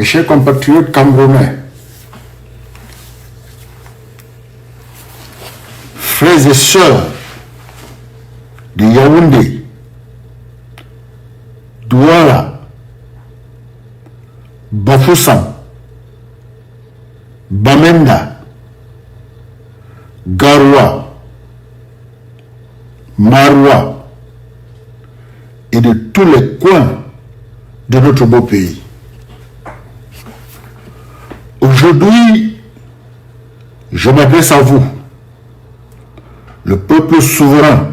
Mes chers compatriotes camerounais, frères et sœurs de Yaoundé, Douala, Bafoussam, Bamenda, Garoua, Maroua et de tous les coins de notre beau pays. Aujourd'hui, je m'adresse à vous, le peuple souverain,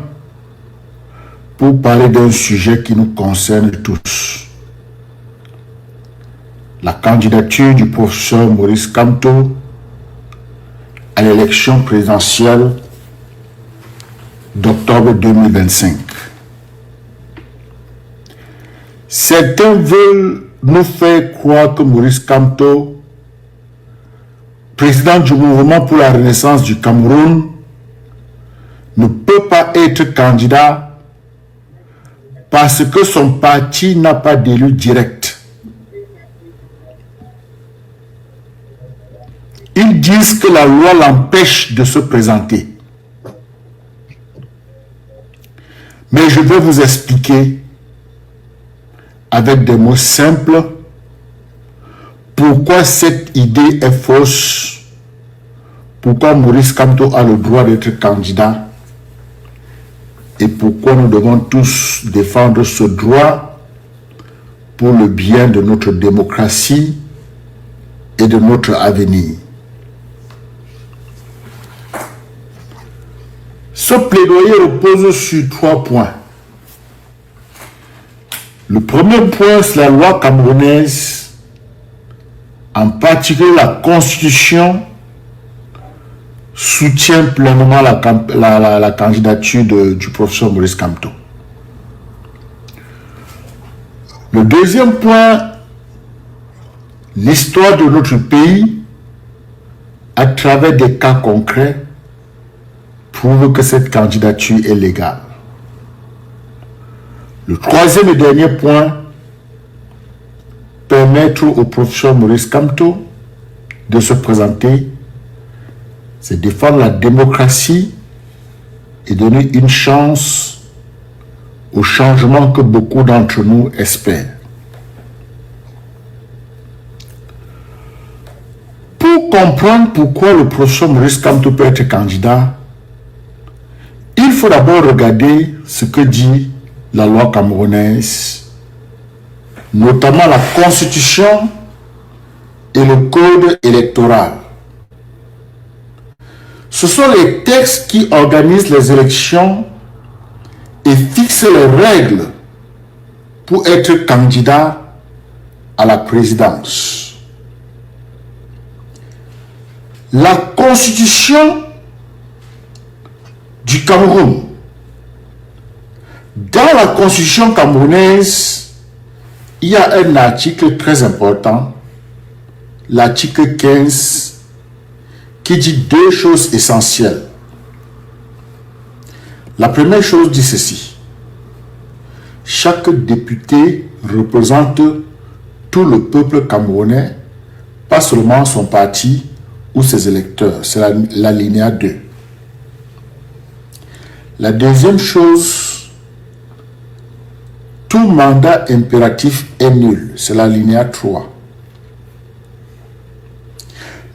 pour parler d'un sujet qui nous concerne tous. La candidature du professeur Maurice Kamto à l'élection présidentielle d'octobre 2025. Certains veulent nous faire croire que Maurice Kamto, président du mouvement pour la renaissance du Cameroun, ne peut pas être candidat parce que son parti n'a pas d'élu direct. Ils disent que la loi l'empêche de se présenter. Mais je vais vous expliquer avec des mots simples pourquoi cette idée est fausse, pourquoi Maurice Kamto a le droit d'être candidat et pourquoi nous devons tous défendre ce droit pour le bien de notre démocratie et de notre avenir. Ce plaidoyer repose sur 3 points. Le premier point, c'est la loi camerounaise, en particulier la Constitution, soutient pleinement la candidature du professeur Maurice Kamto. Le deuxième point, l'histoire de notre pays, à travers des cas concrets, prouve que cette candidature est légale. Le troisième et dernier point, permettre au professeur Maurice Kamto de se présenter, c'est défendre la démocratie et donner une chance au changement que beaucoup d'entre nous espèrent. Pour comprendre pourquoi le professeur Maurice Kamto peut être candidat, il faut d'abord regarder ce que dit la loi camerounaise, notamment la Constitution et le Code électoral. Ce sont les textes qui organisent les élections et fixent les règles pour être candidat à la présidence. La Constitution du Cameroun. Dans la Constitution camerounaise, il y a un article très important, l'article 15, qui dit 2 choses essentielles. La première chose dit ceci: chaque député représente tout le peuple camerounais, pas seulement son parti ou ses électeurs. C'est l'alinéa 2. La deuxième chose, tout mandat impératif est nul. C'est l'alinéa 3.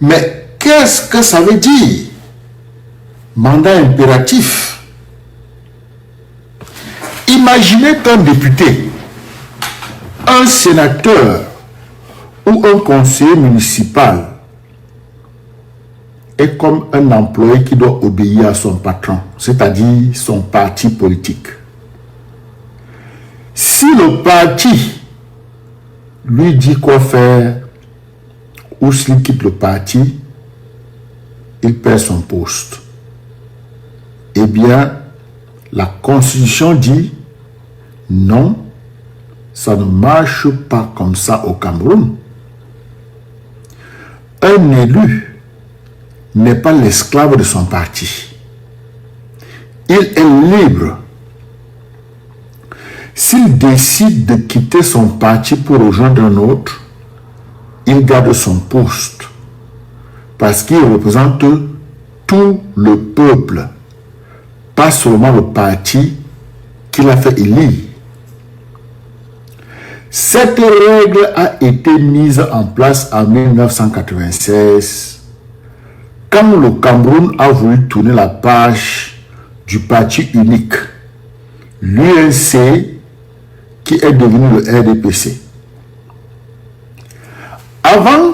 Mais qu'est-ce que ça veut dire, mandat impératif? Imaginez qu'un député, un sénateur ou un conseiller municipal est comme un employé qui doit obéir à son patron, c'est-à-dire son parti politique. Si le parti lui dit quoi faire ou s'il quitte le parti, il perd son poste. Eh bien, la Constitution dit non, ça ne marche pas comme ça au Cameroun. Un élu n'est pas l'esclave de son parti. Il est libre. S'il décide de quitter son parti pour rejoindre un autre, il garde son poste parce qu'il représente tout le peuple, pas seulement le parti qu'il a fait élire. Cette règle a été mise en place en 1996 quand le Cameroun a voulu tourner la page du parti unique, l'UNC, qui est devenu le RDPC. Avant,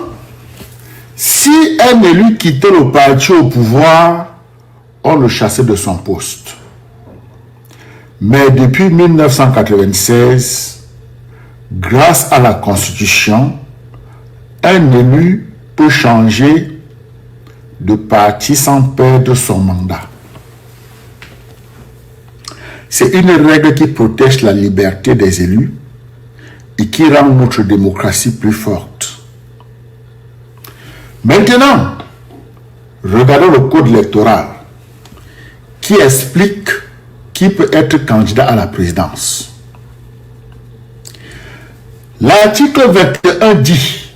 si un élu quittait le parti au pouvoir, on le chassait de son poste. Mais depuis 1996, grâce à la Constitution, un élu peut changer de parti sans perdre son mandat. C'est une règle qui protège la liberté des élus et qui rend notre démocratie plus forte. Maintenant, regardons le code électoral qui explique qui peut être candidat à la présidence. L'article 21 dit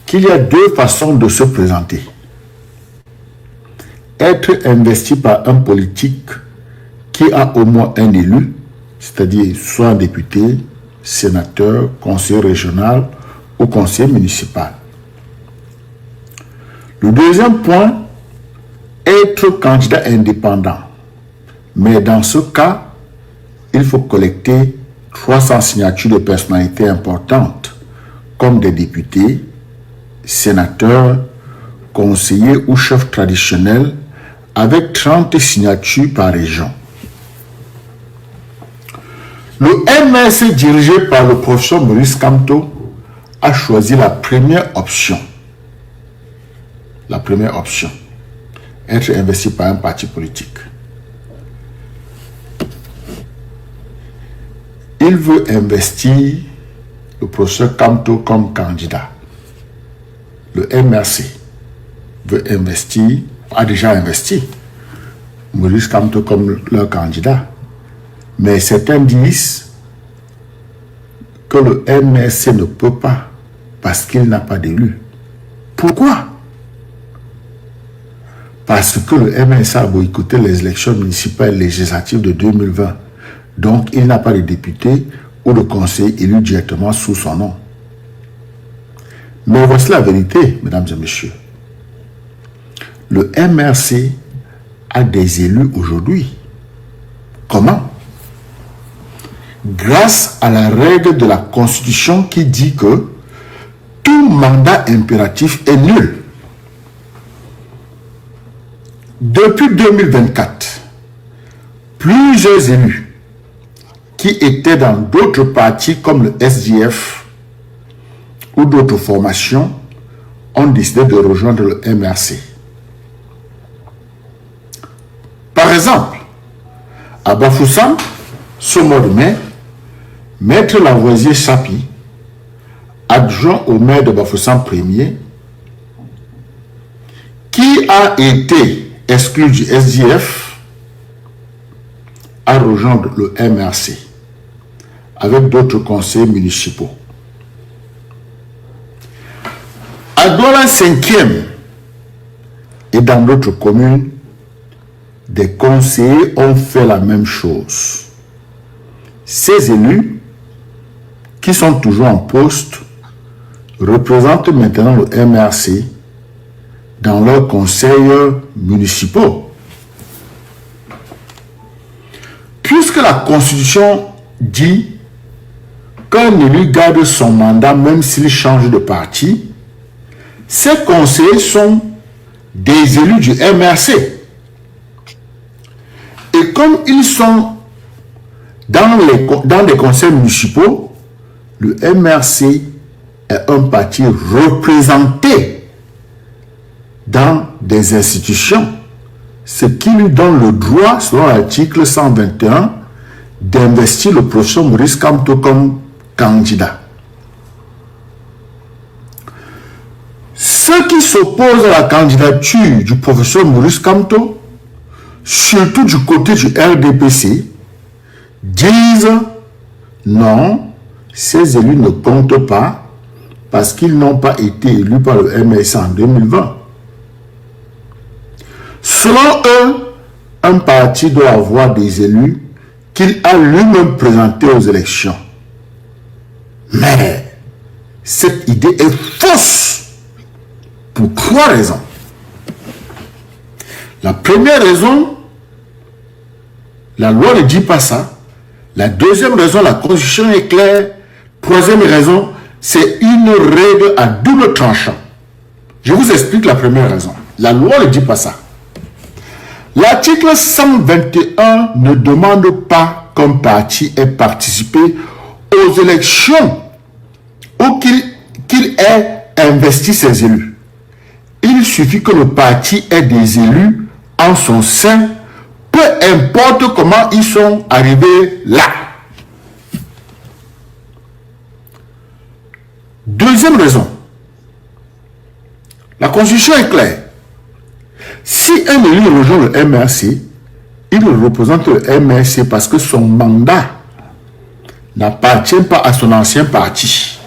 qu'il y a deux façons de se présenter. Être investi par un politique qui a au moins un élu, c'est-à-dire soit un député, sénateur, conseiller régional ou conseiller municipal. Le deuxième point, être candidat indépendant. Mais dans ce cas, il faut collecter 300 signatures de personnalités importantes, comme des députés, sénateurs, conseillers ou chefs traditionnels, avec 30 signatures par région. Le MRC dirigé par le professeur Maurice Kamto a choisi la première option. La première option, être investi par un parti politique. Il veut investir le professeur Kamto comme candidat. Le MRC veut investir, a déjà investi Maurice Kamto comme leur candidat. Mais certains disent que le MRC ne peut pas parce qu'il n'a pas d'élu. Pourquoi? Parce que le MRC a boycotté les élections municipales et législatives de 2020. Donc, il n'a pas de député ou de conseiller élu directement sous son nom. Mais voici la vérité, mesdames et messieurs. Le MRC a des élus aujourd'hui. Comment? Grâce à la règle de la Constitution qui dit que tout mandat impératif est nul. Depuis 2024, plusieurs élus qui étaient dans d'autres partis comme le SDF ou d'autres formations ont décidé de rejoindre le MRC. Par exemple, à Bafoussam, ce mois de mai, Maître Lavoisier Chapi, adjoint au maire de Bafoussam Premier, qui a été exclu du SDF, a rejoint le MRC avec d'autres conseillers municipaux. À Douala 5e et dans d'autres communes, des conseillers ont fait la même chose. Ces élus, qui sont toujours en poste, représentent maintenant le MRC dans leurs conseils municipaux. Puisque la Constitution dit qu'un élu garde son mandat même s'il change de parti, ces conseillers sont des élus du MRC. Et comme ils sont dans les conseils municipaux, le MRC est un parti représenté dans des institutions, ce qui lui donne le droit, selon l'article 121, d'investir le professeur Maurice Kamto comme candidat. Ceux qui s'opposent à la candidature du professeur Maurice Kamto, surtout du côté du RDPC, disent non, ces élus ne comptent pas parce qu'ils n'ont pas été élus par le MRC en 2020. Selon eux, un parti doit avoir des élus qu'il a lui-même présentés aux élections. Mais cette idée est fausse pour 3 raisons. La première raison, la loi ne dit pas ça. La deuxième raison, la Constitution est claire. Troisième raison, c'est une règle à double tranchant. Je vous explique la première raison. La loi ne dit pas ça. L'article 121 ne demande pas qu'un parti ait participé aux élections ou qu'il ait investi ses élus. Il suffit que le parti ait des élus en son sein, peu importe comment ils sont arrivés là. Deuxième raison, la Constitution est claire. Si un élu rejoint le MRC, il représente le MRC parce que son mandat n'appartient pas à son ancien parti.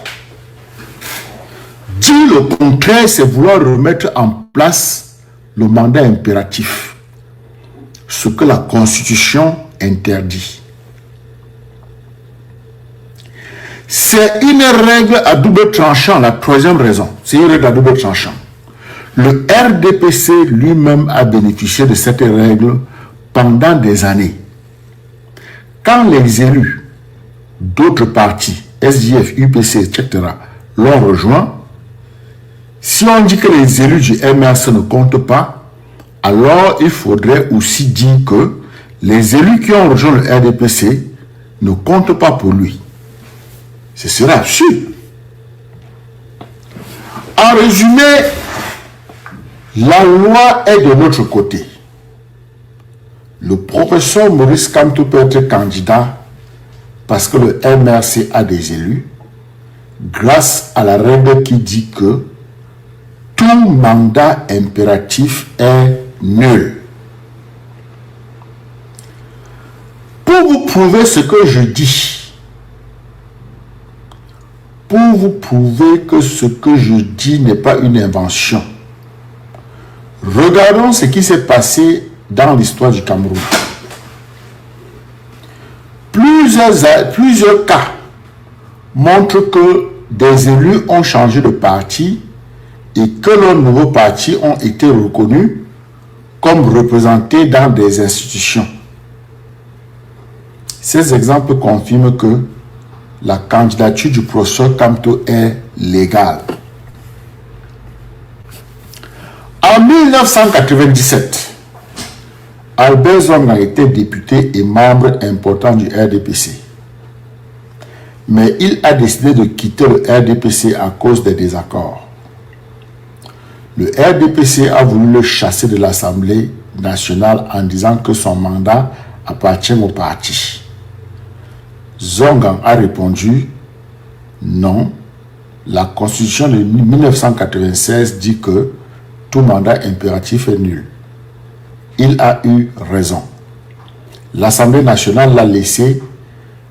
Dire le contraire, c'est vouloir remettre en place le mandat impératif, ce que la Constitution interdit. C'est une règle à double tranchant, la troisième raison. C'est une règle à double tranchant. Le RDPC lui-même a bénéficié de cette règle pendant des années. Quand les élus d'autres partis, SDF, UPC, etc., l'ont rejoint, si on dit que les élus du MRC ne comptent pas, alors il faudrait aussi dire que les élus qui ont rejoint le RDPC ne comptent pas pour lui. Ce serait absurde. En résumé, la loi est de notre côté. Le professeur Maurice Kamto peut être candidat parce que le MRC a des élus, grâce à la règle qui dit que tout mandat impératif est nul. Pour vous prouver ce que je dis, pour vous prouver que ce que je dis n'est pas une invention, regardons ce qui s'est passé dans l'histoire du Cameroun. Plusieurs cas montrent que des élus ont changé de parti et que leurs nouveaux partis ont été reconnus comme représentés dans des institutions. Ces exemples confirment que la candidature du professeur Kamto est légale. En 1997, Albert Zong a été député et membre important du RDPC. Mais il a décidé de quitter le RDPC à cause des désaccords. Le RDPC a voulu le chasser de l'Assemblée nationale en disant que son mandat appartient au parti. Zong a répondu non. La Constitution de 1996 dit que tout mandat impératif est nul. Il a eu raison. L'Assemblée nationale l'a laissé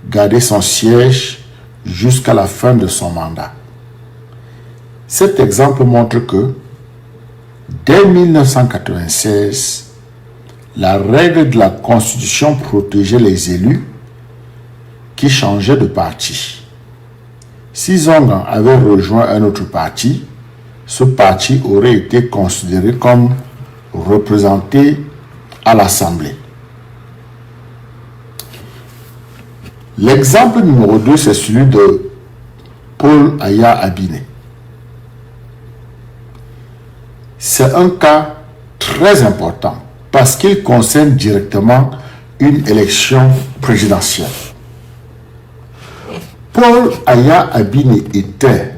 garder son siège jusqu'à la fin de son mandat. Cet exemple montre que dès 1996, la règle de la Constitution protégeait les élus qui changeaient de parti. Si Zong avait rejoint un autre parti, ce parti aurait été considéré comme représenté à l'Assemblée. L'exemple numéro 2, c'est celui de Paul Aya Abine. C'est un cas très important parce qu'il concerne directement une élection présidentielle. Paul Aya Abine était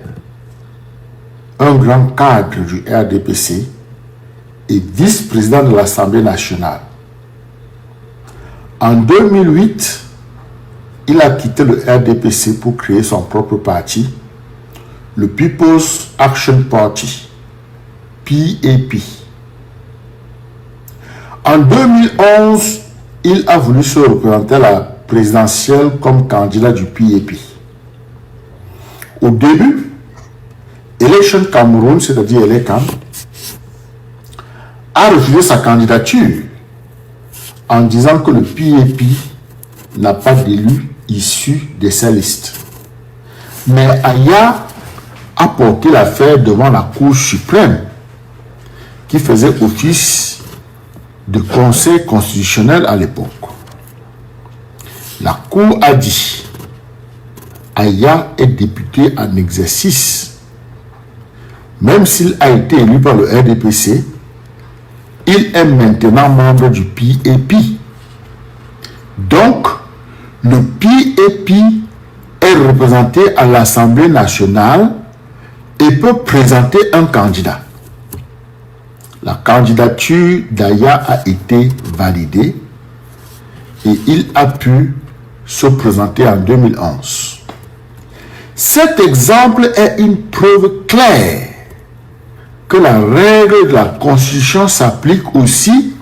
un grand cadre du RDPC et vice-président de l'Assemblée nationale. En 2008, il a quitté le RDPC pour créer son propre parti, le People's Action Party, PAP. En 2011, il a voulu se représenter à la présidentielle comme candidat du PAP. Au début, Election Cameroun, c'est-à-dire Elecam, a refusé sa candidature en disant que le PAP n'a pas d'élu issu de sa liste. Mais Aya a porté l'affaire devant la Cour suprême qui faisait office de conseil constitutionnel à l'époque. La Cour a dit Aya est député en exercice. Même s'il a été élu par le RDPC, il est maintenant membre du PAP. Donc, le PAP est représenté à l'Assemblée nationale et peut présenter un candidat. La candidature d'Aya a été validée et il a pu se présenter en 2011. Cet exemple est une preuve claire que la règle de la Constitution s'applique aussi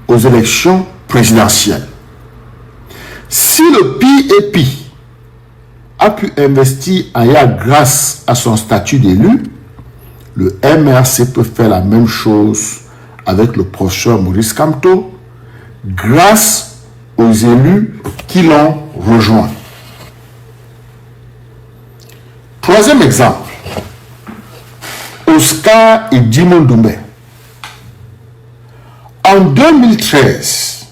aux élections présidentielles. Si le PAP a pu investir Aya grâce à son statut d'élu, le MRC peut faire la même chose avec le professeur Maurice Kamto grâce aux élus qui l'ont rejoint. Troisième exemple, Oscar et Edmond Doumbé. En 2013,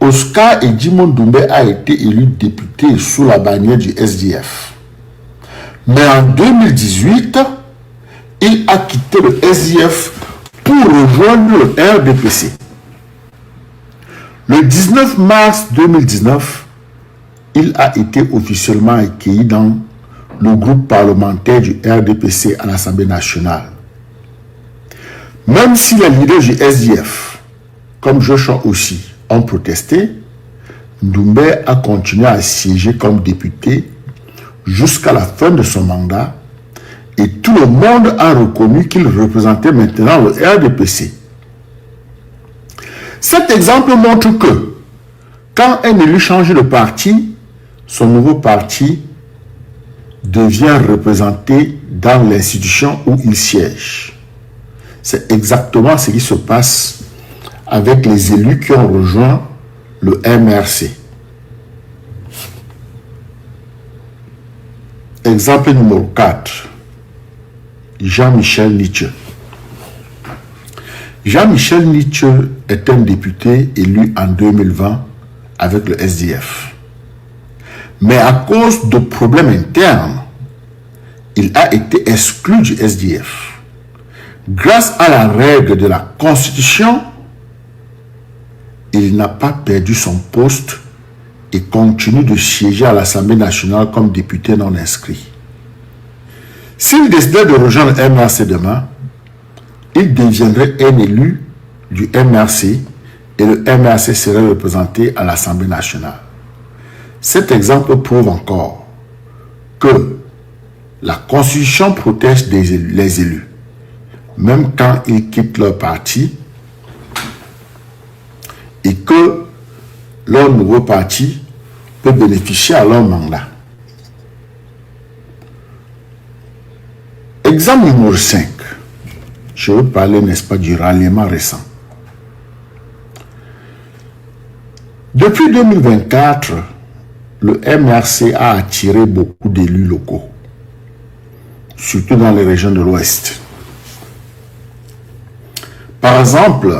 Oscar et Edmond Doumbé a été élu député sous la bannière du SDF. Mais en 2018, il a quitté le SDF pour rejoindre le RDPC. Le 19 mars 2019, il a été officiellement accueilli dans le groupe parlementaire du RDPC à l'Assemblée nationale. Même si les leaders du SDF, comme Joshua aussi, ont protesté, Doumbé a continué à siéger comme député jusqu'à la fin de son mandat et tout le monde a reconnu qu'il représentait maintenant le RDPC. Cet exemple montre que quand un élu change de parti, son nouveau parti devient représenté dans l'institution où il siège. C'est exactement ce qui se passe avec les élus qui ont rejoint le MRC. Exemple numéro 4. Jean-Michel Nietzsche. Jean-Michel Nietzsche est un député élu en 2020 avec le SDF. Mais à cause de problèmes internes, il a été exclu du SDF. Grâce à la règle de la Constitution, il n'a pas perdu son poste et continue de siéger à l'Assemblée nationale comme député non inscrit. S'il décidait de rejoindre le MRC demain, il deviendrait un élu du MRC et le MRC serait représenté à l'Assemblée nationale. Cet exemple prouve encore que la Constitution protège les élus, même quand ils quittent leur parti, et que leur nouveau parti peut bénéficier à leur mandat. Exemple numéro 5. Je veux parler, n'est-ce pas, du ralliement récent. Depuis 2024, le MRC a attiré beaucoup d'élus locaux, surtout dans les régions de l'Ouest. Par exemple,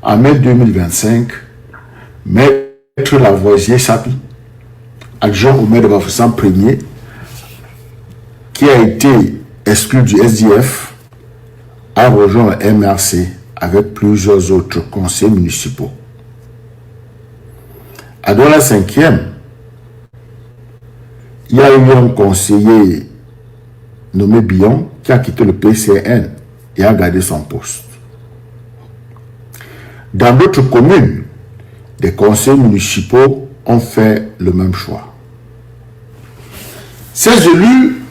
en mai 2025, Maître Lavoisier Sapi, adjoint au maire de Bafoussam Premier, qui a été exclu du SDF, a rejoint le MRC avec plusieurs autres conseils municipaux. À Douala 5e, il y a eu un conseiller nommé Bion qui a quitté le PCN et a gardé son poste. Dans d'autres communes, des conseils municipaux ont fait le même choix. Ces élus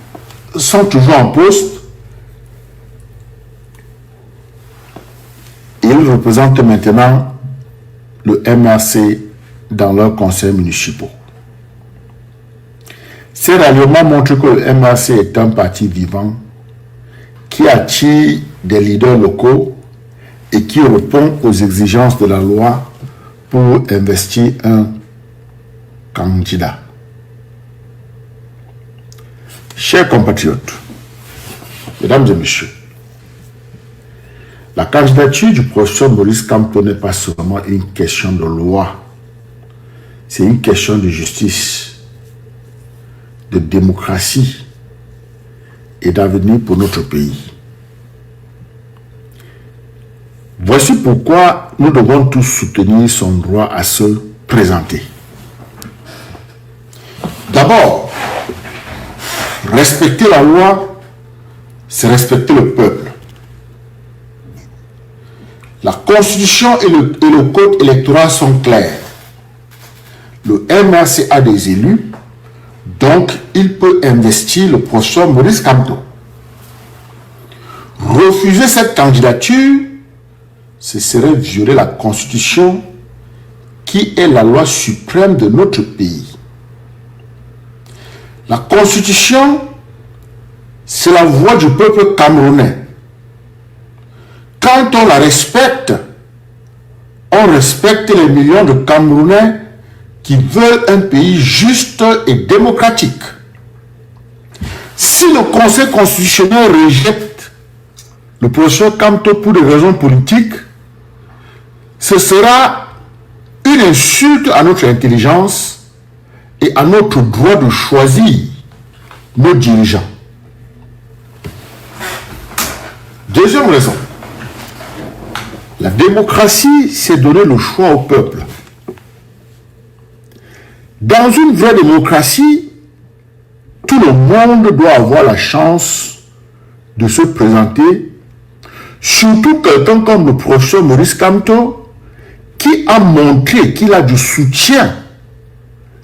sont toujours en poste et ils représentent maintenant le MRC dans leurs conseils municipaux. Ces ralliements montrent que le MRC est un parti vivant qui attire des leaders locaux et qui répond aux exigences de la loi pour investir un candidat. Chers compatriotes, mesdames et messieurs, la candidature du professeur Maurice Kamto n'est pas seulement une question de loi, c'est une question de justice, de démocratie et d'avenir pour notre pays. Voici pourquoi nous devons tous soutenir son droit à se présenter. D'abord, respecter la loi, c'est respecter le peuple. La Constitution et le Code électoral sont clairs. Le MRC a des élus, donc il peut investir le professeur Maurice Kamto. Refuser cette candidature, ce serait violer la Constitution qui est la loi suprême de notre pays. La Constitution, c'est la voix du peuple camerounais. Quand on la respecte, on respecte les millions de Camerounais qui veulent un pays juste et démocratique. Si le Conseil constitutionnel rejette le professeur Kamto pour des raisons politiques, ce sera une insulte à notre intelligence et à notre droit de choisir nos dirigeants. Deuxième raison, la démocratie, c'est donner le choix au peuple. Dans une vraie démocratie, tout le monde doit avoir la chance de se présenter, surtout quelqu'un comme le professeur Maurice Kamto, qui a montré qu'il a du soutien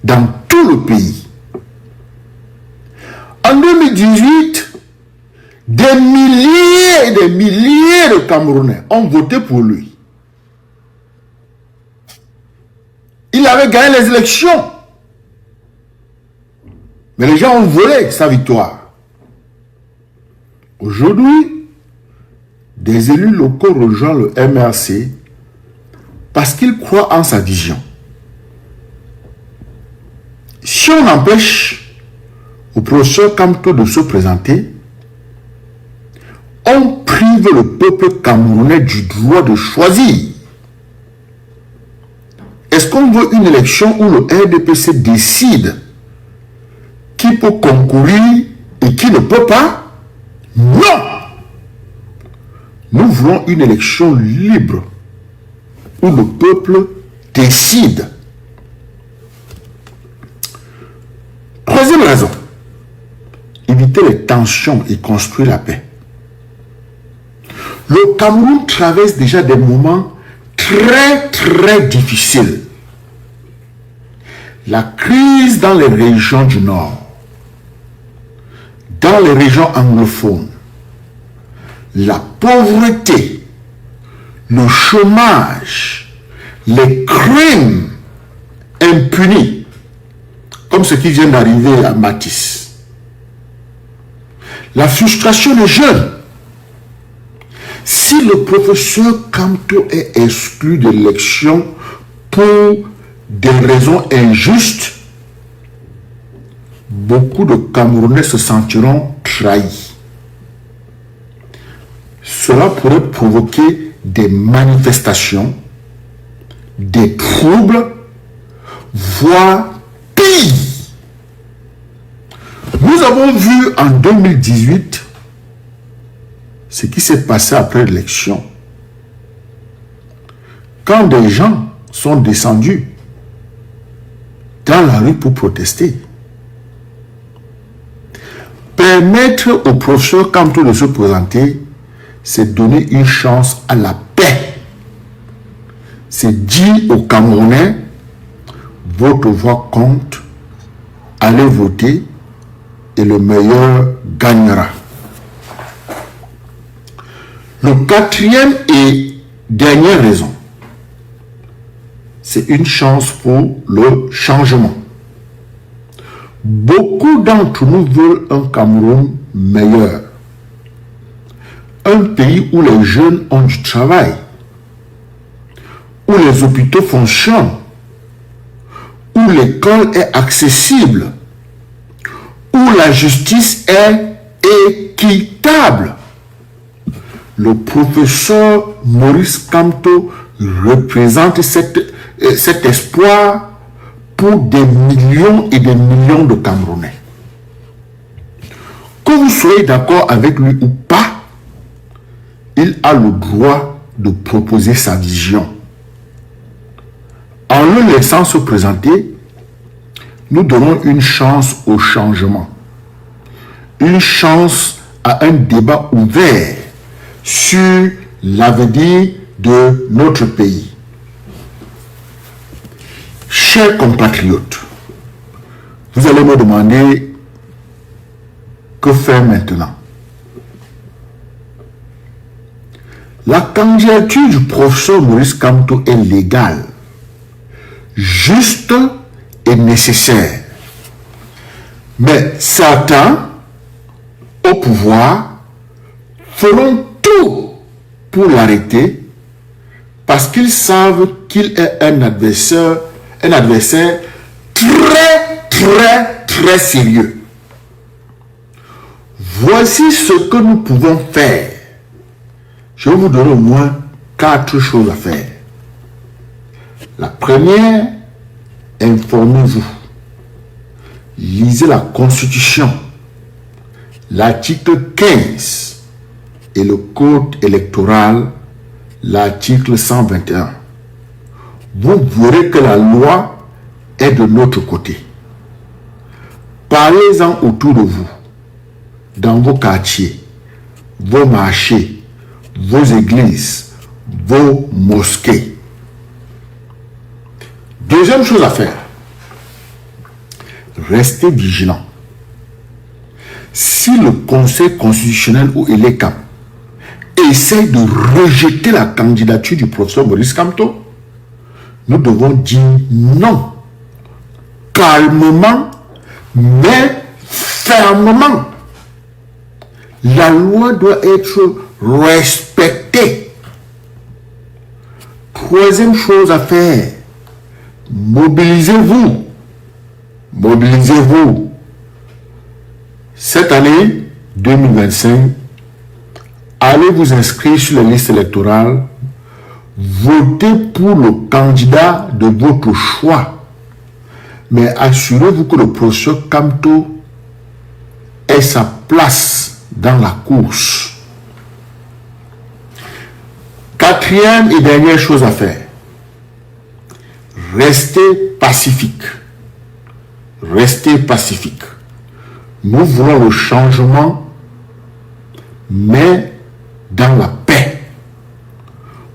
dans tout le pays. En 2018, des milliers et des milliers de Camerounais ont voté pour lui. Il avait gagné les élections. Mais les gens ont volé sa victoire. Aujourd'hui, des élus locaux rejoignent le MRC parce qu'ils croient en sa vision. Si on empêche au professeur Kamto de se présenter, on prive le peuple camerounais du droit de choisir. Est-ce qu'on veut une élection où le RDPC décide qui peut concourir et qui ne peut pas? Non! Nous voulons une élection libre où le peuple décide. Troisième raison, éviter les tensions et construire la paix. Le Cameroun traverse déjà des moments très difficiles. La crise dans les régions du Nord, dans les régions anglophones, la pauvreté, le chômage, les crimes impunis, comme ce qui vient d'arriver à Matisse, la frustration des jeunes. Si le professeur Kamto est exclu de l'élection pour des raisons injustes, beaucoup de Camerounais se sentiront trahis. Cela pourrait provoquer des manifestations, des troubles, voire pire. Nous avons vu en 2018 ce qui s'est passé après l'élection. Quand des gens sont descendus dans la rue pour protester, permettre au professeur Kamto de se présenter, c'est donner une chance à la paix. C'est dire aux Camerounais, votre voix compte, allez voter et le meilleur gagnera. Le quatrième et dernière raison, c'est une chance pour le changement. Beaucoup d'entre nous veulent un Cameroun meilleur. Un pays où les jeunes ont du travail, où les hôpitaux fonctionnent, où l'école est accessible, où la justice est équitable. Le professeur Maurice Kamto représente cet espoir pour des millions et des millions de Camerounais. Que vous soyez d'accord avec lui ou pas, il a le droit de proposer sa vision. En le laissant se présenter, nous donnons une chance au changement, une chance à un débat ouvert sur l'avenir de notre pays. Chers compatriotes, vous allez me demander que faire maintenant. La candidature du professeur Maurice Kamto est légale, juste et nécessaire. Mais certains, au pouvoir, feront tout pour l'arrêter parce qu'ils savent qu'il est un adversaire très sérieux. Voici ce que nous pouvons faire. Je vais vous donner au moins 4 choses à faire. La première, informez-vous. Lisez la Constitution, l'article 15 et le Code électoral, l'article 121. Vous verrez que la loi est de notre côté. Parlez-en autour de vous, dans vos quartiers, vos marchés, vos églises, vos mosquées. Deuxième chose à faire, restez vigilant. Si le Conseil constitutionnel ou ELECAM essaye de rejeter la candidature du professeur Maurice Kamto, nous devons dire non, calmement, mais fermement. La loi doit être respectée. Troisième chose à faire, mobilisez-vous. Mobilisez-vous. Cette année 2025, allez vous inscrire sur les listes électorales. Votez pour le candidat de votre choix. Mais assurez-vous que le professeur Kamto ait sa place dans la course. Quatrième et dernière chose à faire. Restez pacifique. Restez pacifique. Nous voulons le changement, mais dans la paix.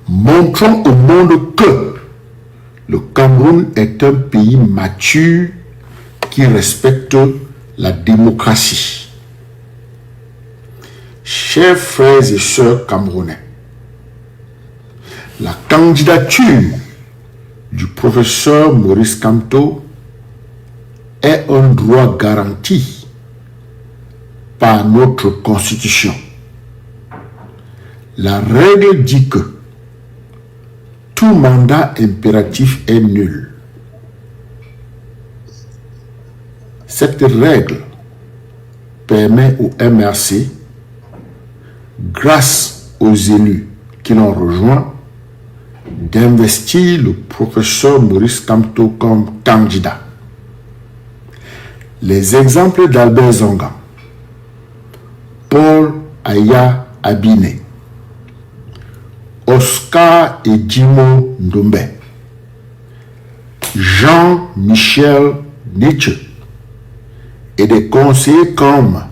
Montrons au monde que le Cameroun est un pays mature qui respecte la démocratie. Chers frères et sœurs camerounais, la candidature du professeur Maurice Kamto est un droit garanti par notre Constitution. La règle dit que tout mandat impératif est nul. Cette règle permet au MRC, grâce aux élus qui l'ont rejoint, d'investir le professeur Maurice Kamto comme candidat. Les exemples d'Albert Zonga, Paul Aya Abine, Oscar Edimo Ndombe, Jean-Michel Nietzsche et des conseillers comme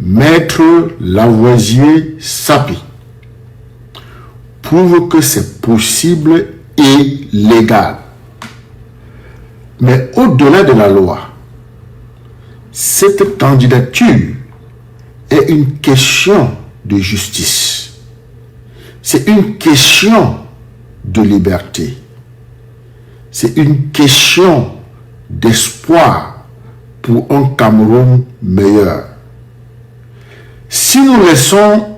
Maître Lavoisier Sapi prouvent que c'est possible et légal. Mais au-delà de la loi, cette candidature est une question de justice. C'est une question de liberté. C'est une question d'espoir pour un Cameroun meilleur. Si nous laissons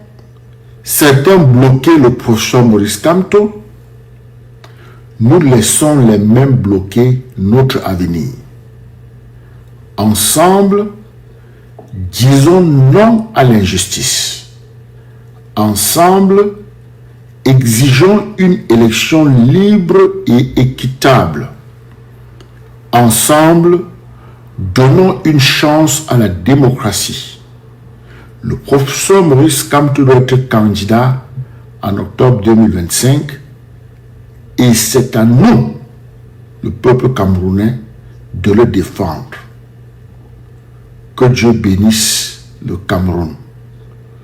certains bloquer le professeur Maurice Kamto, nous laissons les mêmes bloquer notre avenir. Ensemble, disons non à l'injustice. Ensemble, exigeons une élection libre et équitable. Ensemble, donnons une chance à la démocratie. Le professeur Maurice Kamto doit être candidat en octobre 2025 et c'est à nous, le peuple camerounais, de le défendre. Que Dieu bénisse le Cameroun.